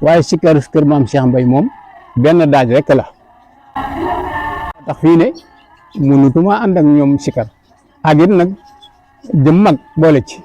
waaye sikkar kër maam Cheikh Mbaye moom benn daaj rek la tax fii ne mënutuma ànd ak ñoom sikkar ak it nag jëm mag boole ci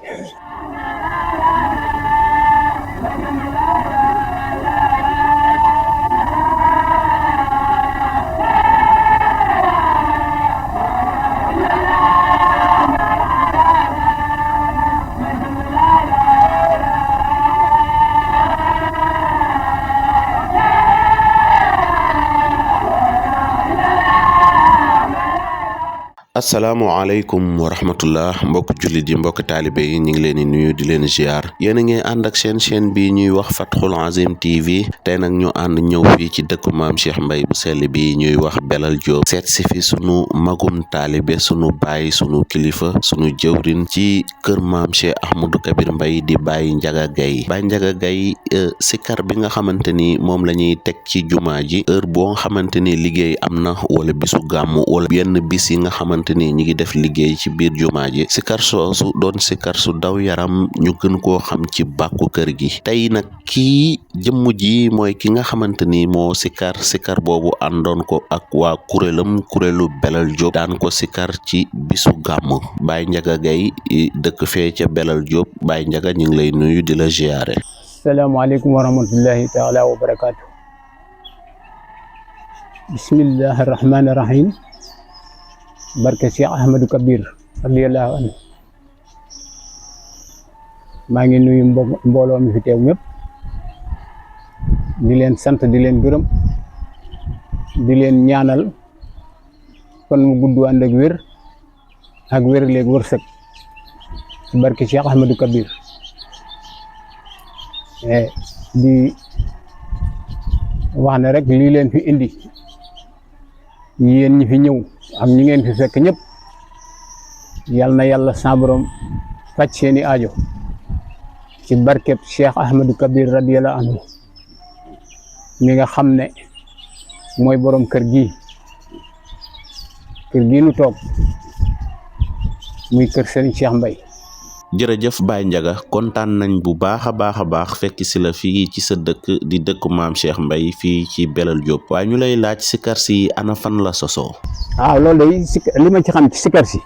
asalaamaaleykum wa rahmatullah mbokk jullit yi mbokk taalibe yi ñu ngi leen di nuyu di leen ziar yéen a ngi ànd ak seen chaîne bi ñuy wax Fathoul Azim TV tey nag ñu ànd ñëw fii ci dëkku maam Cheikh Mbaye bu sell bi ñuy wax Belal Diop seet si fi sunu magum taalibe sunu baay sunu kilifa sunu jëwrin ci kër maam Cheikh Ahmadou Kabir Mbaye di Baye Ndiaga Gaye Baye Ndiaga Gaye sikar bi nga xamante ni moom la ñuy teg ci jumaa ji heure boo nga xamante ni liggéey am na wala bisu gàmmu wala yenn bis yi nga xamante ni ñi ngi def liggéey ci biir jumaa ji sikar soosu doon sikar su daw yaram ñu gën koo xam ci bàkku kër gi tey nag kii jëmm ji mooy ki nga xamante ni moo sikar boobu àndoon ko ak waa kuréelu Belal Diop daan ko sikar ci bisu gàmm Baye Ndiaga Gaye dëkk fee ca Belal Diop Baye Ndiaga ñu ngi lay nuyu di la ziyaare. asalaamaaleykum wa rahmatullahi taala wa barakaatu. bismillahi rahmaani rahim. barke Cheikh Ahmadou Kabir radiyallahu anhu maa ngi nuyu mbooloo mi fi teew ñëpp di leen sant di leen gërëm di leen ñaanal kon mu gudd ànd ak wér léegi wërsëg barke Cheikh Ahmadou Kabir di wax ne rek lii leen fi indi yéen ñi fi ñëw ak ñi ngeen fi fekk ñëpp yal na yàlla sa borom faj seeni aajo ci barkeb Cheikh Ahmadou Kabir radiyallahu anhu mi nga xam ne mooy borom kër gi nu toog muy kër Serigne Cheikh Mbaye. jërëjëf Baye Ndiaga kontaan nañ bu baax a baax fekk si la fii ci sa dëkk di dëkku maam Cheikh Mbaye fii ci Belal Diop waaye ñu lay laaj sikar si ana fan la sosoo. waaw loolu day li ma ci xam ci sikar si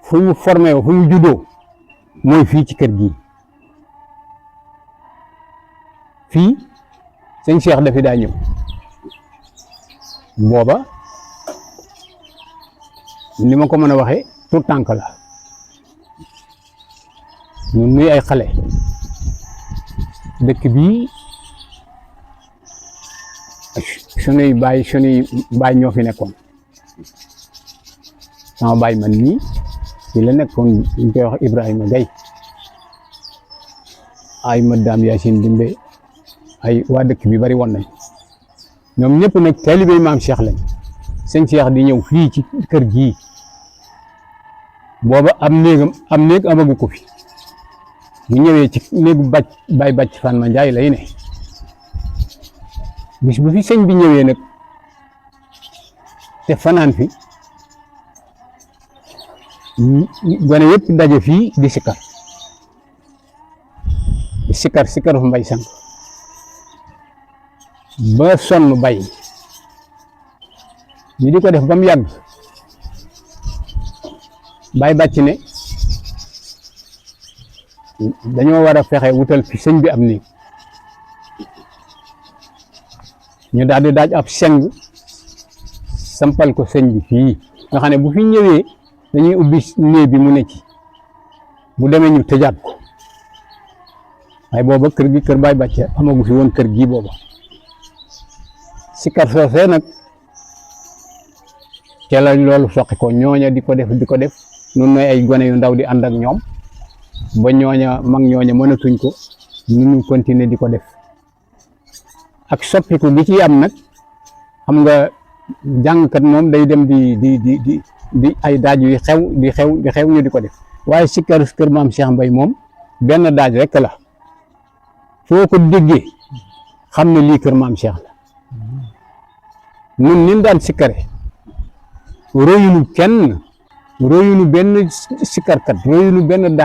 fu mu formé fu mu juddoo mooy fii ci kër gi fii sëñ Cheikh dafi daa ñëw booba ni ma ko mën a waxee tout tànk la ñun nuy ay xale dëkk bii sunuy baay ñoo fi nekkoon sama baay man nii ci la nekkoon ñu koy wax Ibrahima Gaye ay madame Yacine Dimbe ay waa dëkk bi bari woon nañ ñoom ñëpp nag taalibe maam Cheikh lañ sëñ Cheikh di ñëw fii ci kër gii booba am néeg amagu ko fi bu ñëwee ci néegu Baye Bàcc Fan ma Njaay lay ne bis bu fi sëñ bi ñëwee nag te fanaan fi gone yëpp daje fii di sikar fu mbay sang ba sonn bay ñu di ko def ba mu yàgg Baye Bàcc ne dañoo war a fexe wutal fi sëñ bi am néeg ñu daal di daaj ab seng sampal ko sëñ bi fii nga xam ne bu fi ñëwee dañuy ubbi néeg bi mu ne ci bu demee ñu tëjaat ko waaye booba kër gi kër Baye Bàcc amagu fi woon kër gi booba sikar soosee nag ca la loolu soqi ko ñooña di ko def nun nooy ay gone yu ndaw di ànd ak ñoom ba mag ñooña mënatuñ ko ñu continuer di ko def ak soppiku gi ci am nag xam nga jàngkat moom day dem di ay daaj yu di xew ñu di ko def waaye sikar kër maam Cheikh Mbaye moom benn daaj rek la foo ko déggee xam ne lii kër maam Cheikh la nun nin daan sikkare royunu kenn royunu benn sikkarkat royunu benn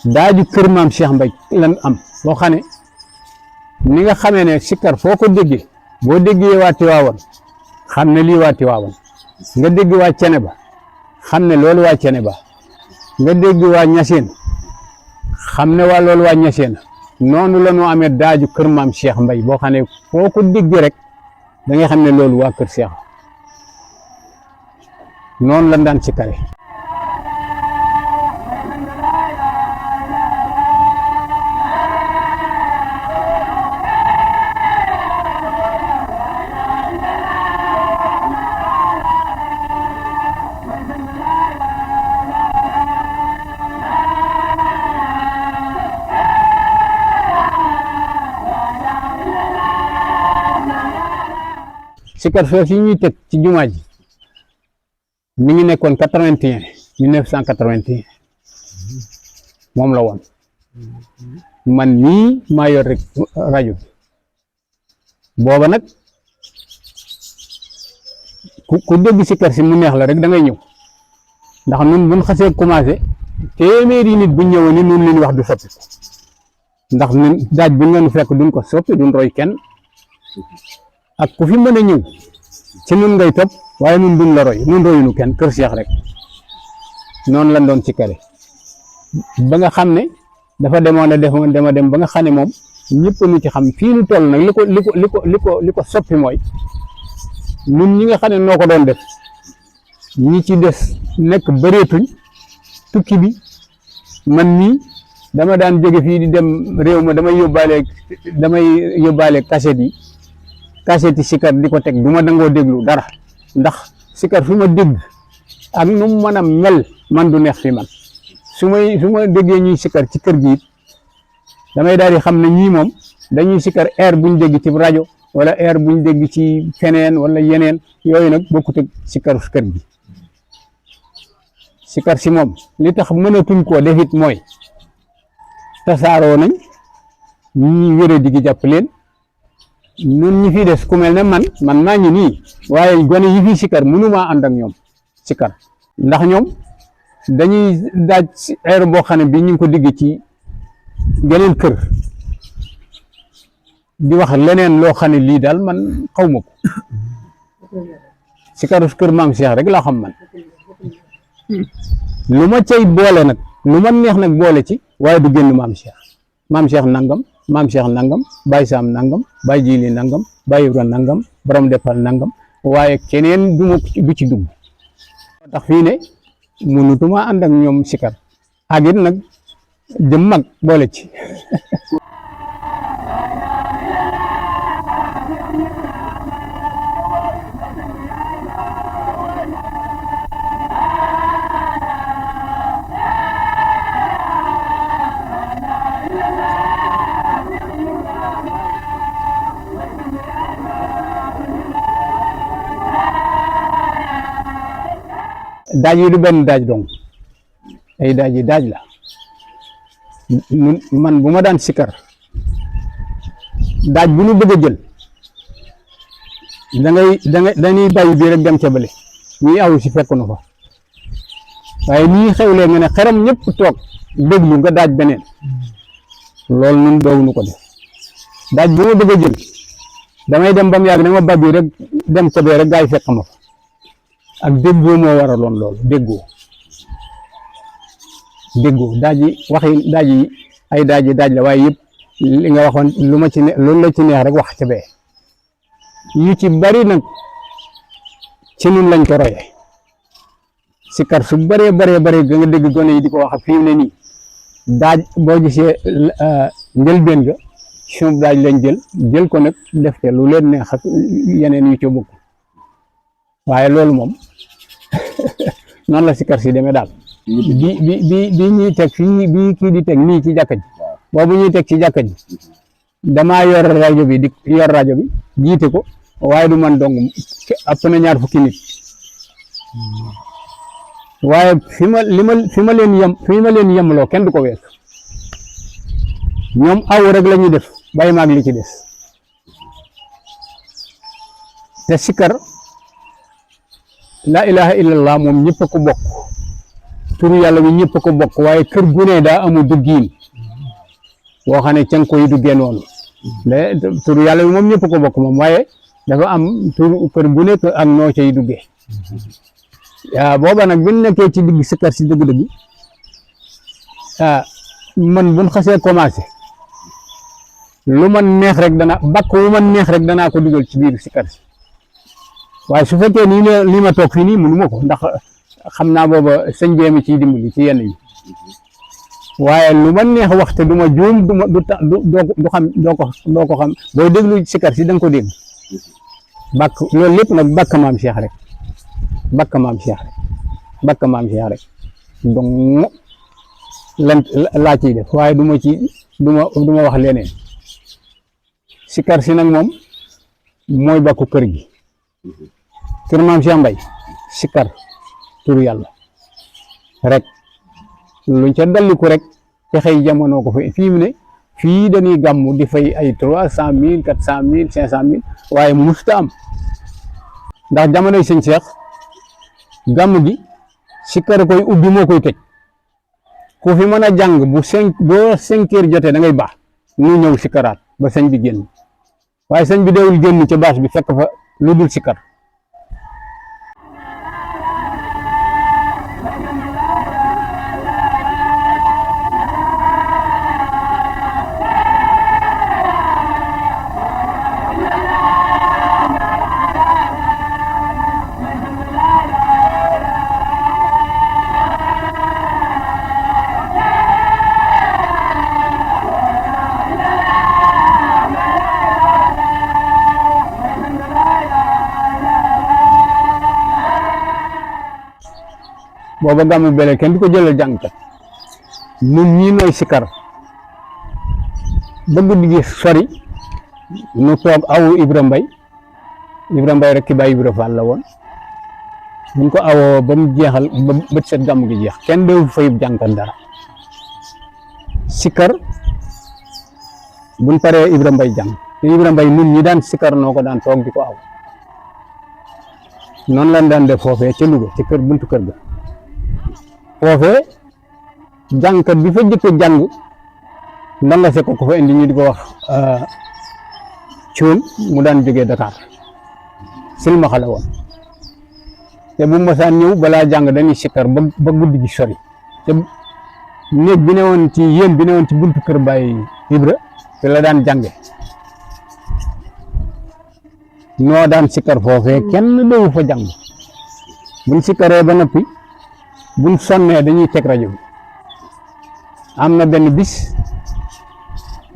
daaju kër maam Cheikh Mbaye lan am boo xam ne ni nga xamee ne sikkar foo ko déggee boo déggee waa Tiwaawan xam ne lii waa Tiwaawan nga dégg waa Ceneba xam ne loolu waa Ceneba nga dégg waa Ñaseen xam ne waa loolu waa Ñaseen noonu la ñu amee daaju kër maam Cheikh Mbay boo xam ne foo ko dégg rek da ngay xam ne loolu waa kër Cheikh noonu la daan sikkare sikkar soo si ñuy teg ci jumaa ji mi ngi nekkoon 1981 moom la woon man mii maa yor rek rajo bi booba nag ku dégg sikkar si mu neex la rek da ngay ñëw ndax nun buñ xasee commencé téeméeri nit bu ñëwoon ni nun leen wax du soppi ndax nun daaj bu ngeen fekk duñ ko soppi duñ roy kenn ak ku fi mën a ñëw ci nun ngay topp waaye nun duñ la roy nun royunu kenn kër Cheikh rek noonu lañ doon sikkare ba nga xam ne dafa demoon a dem ba nga xam ne moom ñëpp nu ci xam fii nu toll nag li ko soppi mooy nun ñi nga xam ne noo ko doon def ñi ci des nekk bëreetuñ tukki bi man mii dama daan jóge fii di dem réew ma damay yóbbaale cassette yi sikkar di ko teg du ma dangoo déglu dara ndax sikkar fi ma dégg ak nu mu mën a mel man du neex fi man su ma déggee ñuy sikkar ci kër gi it damay daal di xam ne ñii moom dañuy sikkar air buñ dégg ci rajo wala air buñ dégg ci feneen wala yeneen yooyu nag bokkut ak sikkaru kër gi sikkar si moom li tax mënatuñ koo def it mooy tasaaroo nañ ñi wéré di gi jàpp leen ñun ñi fi des ku mel ne man maa ngi nii waaye gone yi fi sikkar mënumaa ànd ak ñoom sikkar ndax ñoom dañuy daaj air boo xam ne bi ñu ngi ko digg ci geneen kër di wax leneen loo xam ne lii daal man xaw ma ko sikkaru kër maam Cheikh rek laa xam man lu ma cay boole nag lu ma neex nag boole ci waaye du génn maam Cheikh nangam maam Cheikh nangam Baye Sam nangam Baye Jili nangam Baye Ibra nangam borom defal nangam waaye keneen du ci dugg moo tax fii ne mënutuma ànd ak ñoom sikkar ak it nag jëm mag boole ci daaj yi du benn daaj dong ay daaj yi daaj la man bu ma daan sikkar daaj bu nu bëgg a jël dañuy bàyyi bii rek dem ca bële ñuy aw si fekk nu fa waaye nii xewlee nga ne xeram ñëpp toog déglu nga daaj beneen loolu nun doowuñu ko def daaj bu ma bëgg a jël damay dem ba mu yàgg dama bàyyi rek dem ca bee rek gaa yi fekk ma fa ak déggoo moo waraloon loolu déggoo daaj yi waxi daaj yi ay daaj la waaye yëpp li nga waxoon loolu la ci neex rek wax ca bee yu ci bari nag ci nun lañ ko roye sikkar su bëree ga nga dégg gone yi di ko wax fii mu ne nii daaj boo gisee njëlbeen ga suñu daaj lañ jël ko nag def te lu leen neex ak yeneen yu ci bokk waaye loolu moom noonu la sikkar si demee daal bi ñuy teg fii bi kii di teg nii ci jàkka ji boobu ñuy teg ci jàkka ji damaa yor rajo bi jiite ko waaye du man dong ëpp na ñaar fukki nit waaye fi ma leen yemloo kenn du ko weesu ñoom aw rek la ñuy def bàyyi maag li ci des te sikkar laa ilaha illallah moom ñëpp a ko bokk turu yàlla bi ñëpp a ko bokk waaye kër gu ne daa amul duggiin boo xam ne ca nga koy duggee noonu mais turu yàlla bi moom ñëpp ko bokk moom waaye dafa am turu kër bu nekk ak noo cay duggee booba nag bu ñu nekkee ci digg sikkar si dëgg-dëgg man buñ xasee commencé lu man neex rek bakk wu man neex rek danaa ko dugal ci biir sikkar si waaye su fekkee nii ma toog fii nii mënu ma ko ndax xam naa booba sëñ bi mi ciy dimbali ci yenn yi waaye lu ma neex waxte du ma juum doo ko xam boo déglu sikkar si da nga ko dégg bakk loolu lépp nag bakk maam Cheikh rek bakk maam Cheikh rek donc lan laa ciy def waaye du ma wax leneen sikkar si nag moom mooy bakku kër gi kër maam Cheikh Mbaye sikkar turu yàlla rek luñ ca dolliku rek pexey jamono ko fii mu ne fii dañuy gàmmu di fay ay 300 000 400 000 500 000 waaye musta am ndax jamonoy sëñ Cheikh gàmmu gi sikkar koy ubbi moo koy tëj ku fi mën a jàng boo 5 heures jotee da ngay baax ñu ñëw sikkaraat ba sëñ bi génn waaye sëñ bi deewul génn ca baas bi fekk fa lu dul sikkar booba gàmmu bele kenn du ko jëlal jàngkat ñun ñii nooy sikkar ba guddi gi sori nu toog awu Ibra Mbay rek ki bàyyi Ibra Fall la woon buñ ko awoo ba mu jeexal ba bët set gàmmu gi jeex kenn dewu fayub jàngkat dara sikkar buñ paree Ibra Mbay jàng te Ibra Mbay ñun ñi daan sikkar noo ko daan toog di ko aw noonu lañ daan def foofee ca Louga ci kër buntu kër ga foofee jàngkat bi fa jëkk jàng ndanga se ko fa indi ñu di ko wax cuun mu daan jógee Dakar silmaxa la woon te bu masaan ñëw balaa jàng dañuy sikkar ba guddi gi sori te néeg bi ne woon ci yéen bi ne woon ci buntu kër Baay Ibra te la daan jànge noo daan sikkar foofee kenn dewu fa jàng buñ sikkaree ba noppi buñ sonnee dañuy teg rajo bi am na benn bis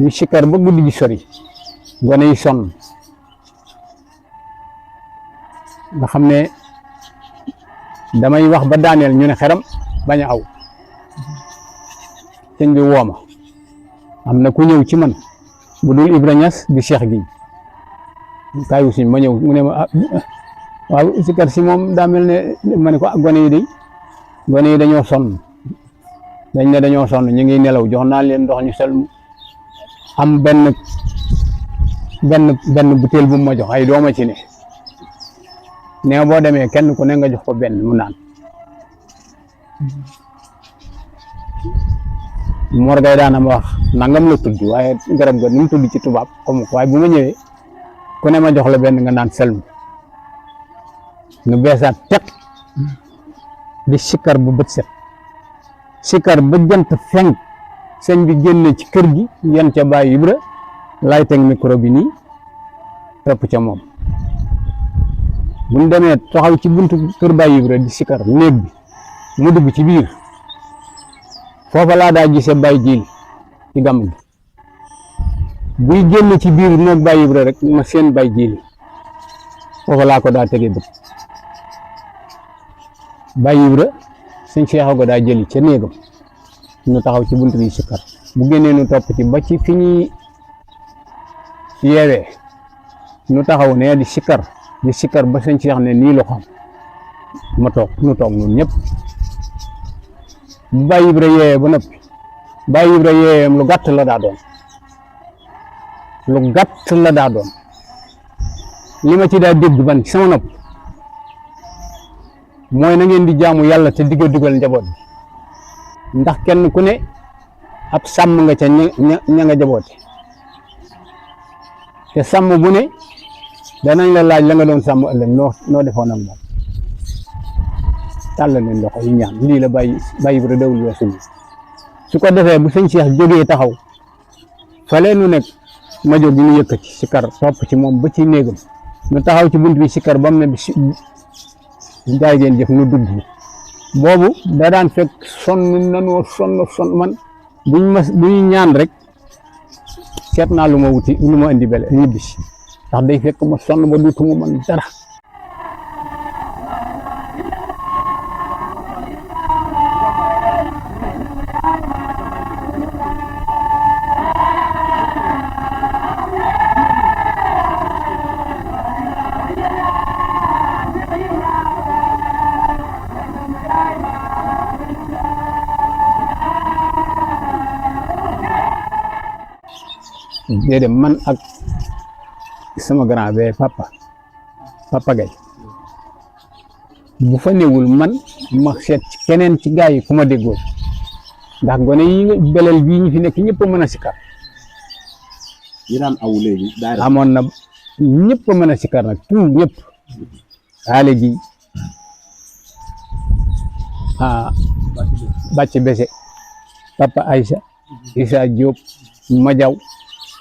ñu sikkar ba guddi gi sori gone yi sonn nga xam ne damay wax ba daaneel ñu ne xeram bañ a aw sëñ bi wooma am na ku ñëw ci man bu dul Ibra Ñas di Cheikh gi kaay wu ma ñëw mu ne ma waaw sikkar si moom daa mel ne ma ne ko gone yi dañoo sonn dañoo sonn ñu ngi nelaw jox naa leen ndox ñu sel am benn butéel bu ma jox ay dooma ci ne boo demee kenn ku ne nga jox ko benn mu naan Mor Gay daana ma wax nangam la tudd waaye garab ga nu mu tudd ci tubaab comme waaye bu ma ñëwee ku ne ma jox la benn nga naan selmu nu beesaat teg di sikkar bu bët set sikkar ba jant fenk sëñ bi génne ci kër gi yan ca Baay Ibra lay teg micro bi nii topp ca moom buñ demee taxaw ci buntu kër Baay Ibra di sikkar néeg bi mu dugg ci biir foofa laa daa gisee Baay Jiili ci gàmm gi buy génn ci biir moog Baay Ibra rek ma seen Baay Jiili foofa laa ko daa tege bët Baay Ibra sëñ Cheikh ko daa jëli ca néegam ñu taxaw ci buntu bi sikkar bu génnee nu topp ci ba ci fi ñuy yeewee nu taxaw ne di sikkar ba sëñ Cheikh ne nii la xam ma toog nu toog ñun ñëpp bu Baay Ibra yeewee ba noppi Baay Ibra yeeweem lu gàtt la daa doon li ma ci daa dégg ban ci sama nopp mooy na ngeen di jaamu yàlla te digga dugal njaboot bi ndax kenn ku ne ab sàmm nga ca ña nga jaboote te sàmm bu ne danañ la laaj la nga doon sàmm ëllëg noo defoon ak moom tàllal leen loxo yi ñaan lii la bàyyi Ibra dawul weesu lii su ko defee bu sëñ Cheikh jógee taxaw fale nu nekk ma jóg gi ñu yëkkati sikar topp ci moom ba ci néegam nu taxaw ci bunt bi sikar ba mu ne bi jaay ngeen jëf nu dugg boobu da daan fekk sonn nanoo sonn man buñ ñaan rek seet naa lu ma wuti lu ma indi bele ñibbisi ndax day fekk ma sonn ba duutuma man dara déedéet man ak sama grand be papa Gay bu fa newul man ma seet keneen ci gaa yi ku ma déggoon ndax gone yi nga belel bii ñu fi nekk ñëpp a mën a sikar yi daan aw léegi amoon na ñëpp a mën a sikar nag tout ñëpp xaale gi bàcc bese papa Aïssa Issa Diop Majaw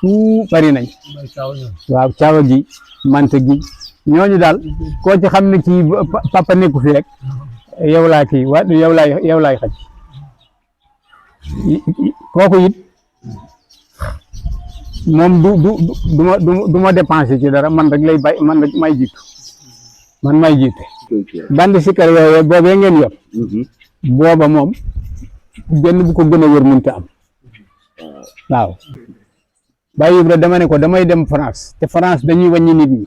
tout bari nañ waaw caawa gi mante gi ñooñu daal koo ci xam ne kii papa nekku fi rek yow laa kii wa yow laay xaj kooku it moom du ma dépensé ci dara man rek lay bay man rek may jiitu man may jiite bandi sikar yooyu boobee ngeen yor booba moom benn bu ko gën a wër mënta am waaw Baye Ibra dama ne ko damay dem France te France dañuy wàññi nit ñi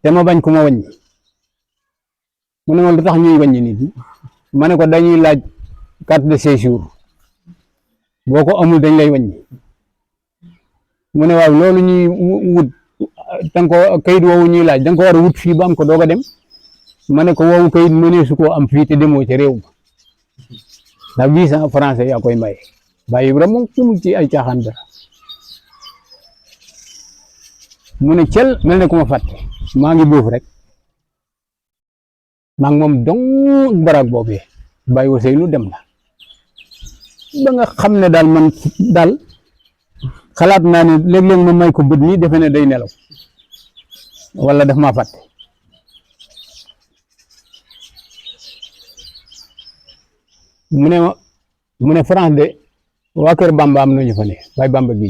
te ma bañ ko ma wàññi mu ne ma lu tax ñuy wàññi nit ñi ma ne ko dañuy laaj carte de séjour boo ko amul dañ lay wàññi mu ne waaw loolu ñuy wut danga ko kayit woowu ñuy laaj danga ko war a wut fii ba am ko doog a dem ma ne ko woowu kayit mënee su koo am fii te demoo ca réew ma ndax visa français yaa koy maye Baye Ibra moom mu ci ay caaxaan dara mu ne cel mel ne ku ma fàtte maa ngi boof rek maa ngi moom dong baraag boobee Baye Ousseynou dem na ba nga xam ne daal man daal xalaat naa ne léeg-léeg ma may ko bët nii defe ne day nelaw wala daf maa fàtte mu ne France de waa kër Bamba am nañu fa ne Baye Bamba gi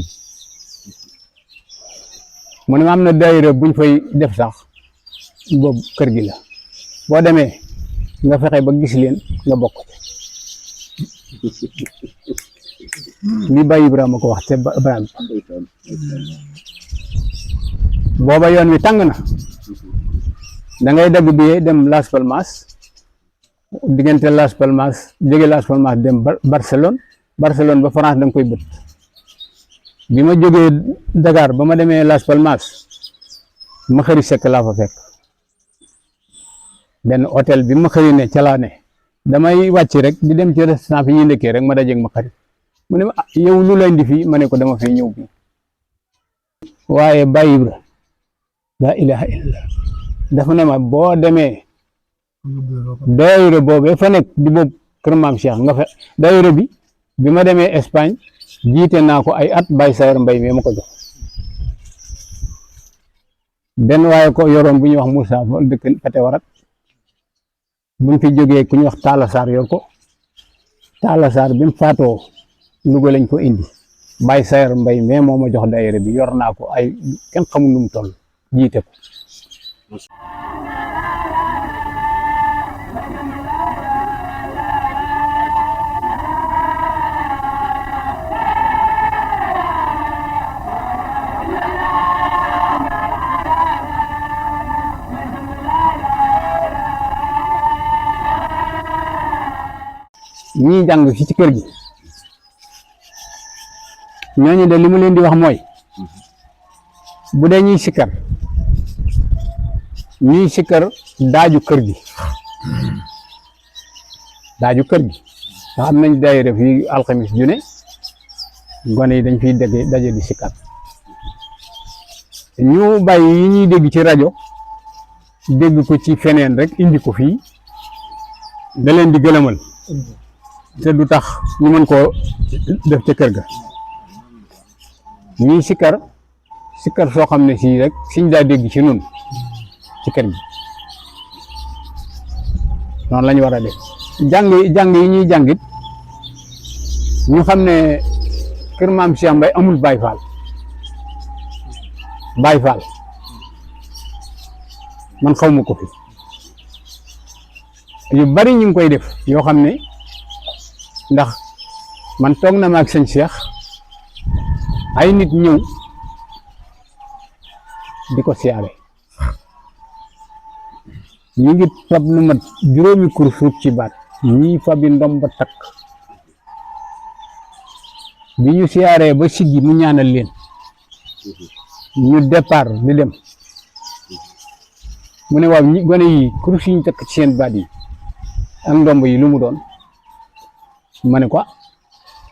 mu ne ma am na daayira buñ fay def sax boobu kër gi la boo demee nga fexe ba gis leen nga bokk li Baye Ibrahima ko wax te Ibrahima booba yoon wi tàng na da ngay dagg bi dem Las Palmas diggante Las Palmas jóge Las Palmas dem Barcelone ba France da nga koy bët bi ma jógee Dakar ba ma demee Las Palmas ma xëri sekk laa fa fekk benn hôtel bi ma xëri ne ca laa ne damay wàcc rek di dem ci restaurant fi ñuy ndekkee rek ma dajeeg ma xarit mu ne ma yow lu lay indi fii ma ne ko dama fay ñëw bi waaye Baye Ibra laa ilaha illallah dafa ne ma boo demee daayira boobee fa nekk di boobu kër maam Cheikh nga fa daayira bi ma demee Espagne jiite naa ko ay at Baye Sayer Mbay mi ma ko jox benn waaye ko yoroon bu ñuy wax Moussa dëkk Kate Warak bu ñu fi jógee ku ñuy wax Talla Sarr yor ko Talla Sarr bi mu faatoo Louga lañ ko indi Baye Sayer Mbay mais moo ma jox daayira bi yor naa ko ay kenn xamul nu mu toll jiite ko ñii jàng fi ci kër gi ñooñu de li mu leen di wax mooy bu dee ñuy sikkar daaju kër gi ndax am nañ daayira fii alxamis ju ne gone yi dañ fiy daje di sikar ñu bàyyi yi ñuy dégg ci rajo dégg ko ci feneen rek indi ko fii da leen di gëlëmal te du tax ñu mën koo def ca kër ga ñuy sikar soo xam ne sii rek siñ daa dégg ci nun ci kër gi noonu la ñu war a def jàng yi ñuy jàngit ñu xam ne kër maam Cheikh Mbaye amul Baay Faal man xaw ma ko fi yu bari ñu ngi koy def yoo xam ne ndax man toog na ma ak sëñ Cheikh ay nit ñëw di ko siyaare ñu ngi fab lu mat juróomi kurus ci baat ñii fabi ndomba takk bi ñu siyaaree ba siggi mu ñaanal leen ñu départ di dem mu ne waaw ñi gone yi kurus yi ñu takk ci seen baat yi ak ndomb yi lu mu doon ma ne ko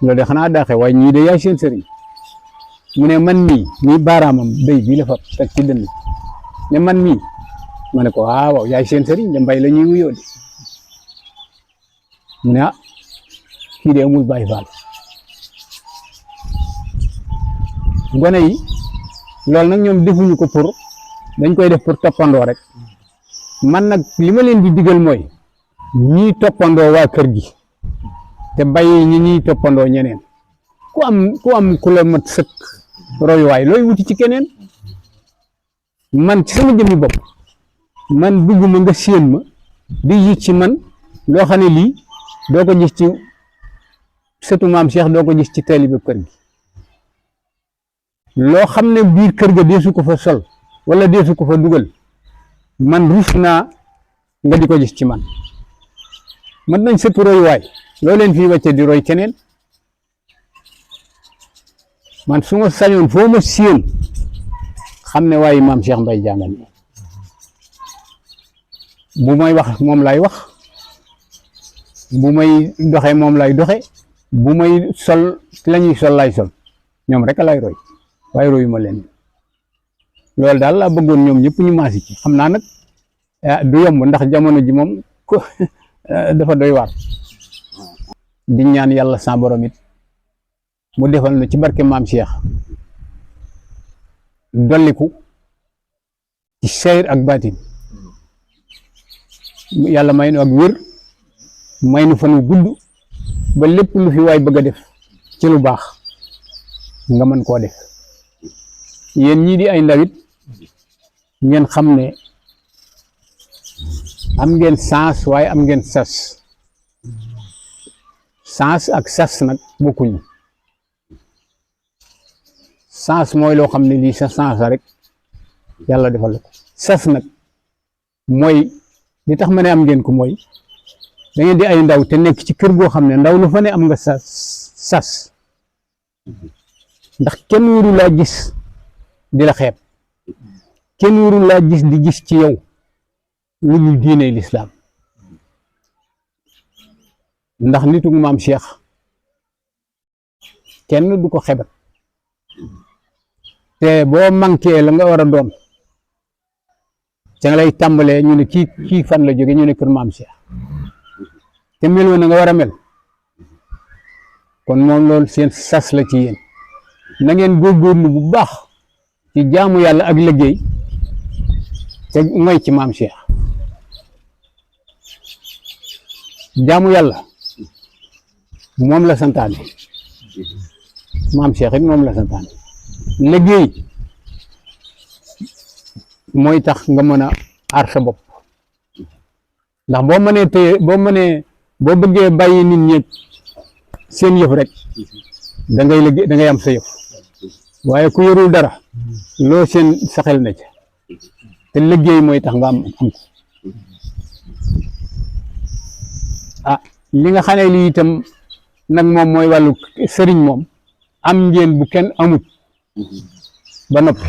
loolu de xanaa daaxe waaye ñii de yaay seen sëriñ mu ne man mii baaraamam béy bii la fa teg ci dënn ne man mii ma ne ko waaw yaay seen sëriñ de Mbay la ñuy wuyoo de mu ne kii de amul Baay Faal gone yi loolu nag ñoom defuñu ko pour dañ koy def pour toppandoo rek man nag li ma leen di digal mooy ñii toppandoo waa kër gi te bàyyi ñi toppandoo ñeneen ku am ku la mat sëkk royuwaay looy wuti ci keneen man ci sama jëmmi bopp man bëgguma nga séen ma di yit ci man loo xam ne lii doo ko gis ci sëtu maam Cheikh doo ko gis ci taalibe kër gi loo xam ne biir kër ga deesu ko fa sol wala deesu ko fa dugal man rus naa nga di ko gis ci man nañ sëtu royuwaay loo leen fii wàcce di roy keneen man su ma sañoon foo ma séen xam ne waaye maam Cheikh Mbaye jàngal bu may wax moom lay wax bu may doxe moom lay doxe bu may sol la ñuy sol lay sol ñoom rek lay roy waaye royu ma leen loolu daal laa bëggoon ñoom ñëpp ñu maasi ci xam naa nag du yomb ndax jamono ji moom ko dafa doy waar di ñaan yàlla sa borom it mu defal na ci barke maam Cheikh dolliku ci sayr ak baatin yàlla may nu ak wér may nu fan wu gudd ba lépp lu fi waay bëgg a def ci lu baax nga mën koo def yéen ñii di ay ndawit ngeen xam ne am ngeen sens waaye am ngeen sas sens ak sas nag bokkuñu sens mooy loo xam ne lii sa sens rek yàlla defal ko sas nag mooy li tax ma ne am ngeen ko mooy da ngeen di ay ndaw te nekk ci kër goo xam ne ndaw lu fa ne am nga sas ndax kenn waru laa gis di la xeeb kenn waru laa gis di gis ci yow lu dul diine lislaam ndax nitu maam Cheikh kenn du ko xebat te boo manqué la nga war a doon ca nga lay tàmbalee ñu ne kii fan la jóge ñu ne kër maam Cheikh te meloo na nga war a mel kon moom loolu seen sas la ci yéen na ngeen góorgóorlu bu baax ci jaamu yàlla ak liggéey te mooy ci maam Cheikh jaamu yàlla moom la santaane maam Cheikh it moom la santaane liggéey mooy tax nga mën a aar sa bopp ndax boo mënee téye boo bëggee bàyyi nit ñi seen yëf rek da ngay liggéey da ngay am sa yëf waaye ku yorul dara loo seen saxel na ca te liggéey mooy tax nga am ko li nga xam ne lii itam nag moom mooy wàllu sëriñ moom am ngeen bu kenn amut ba noppi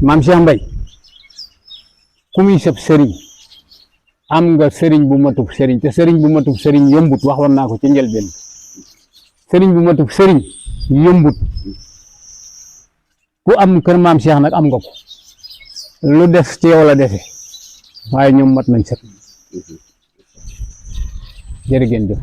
maam Cheikh Mbaye ku muy sëb sëriñ am nga sëriñ bu matub sëriñ te sëriñ bu matub sëriñ yombut waxoon naa ko ci njëlbeen sëriñ bu matub sëriñ yombut ku am kër maam Cheikh nag am nga ko lu des ci yow la dese waaye ñoom mat nañ sëkk jërë ngeen jëf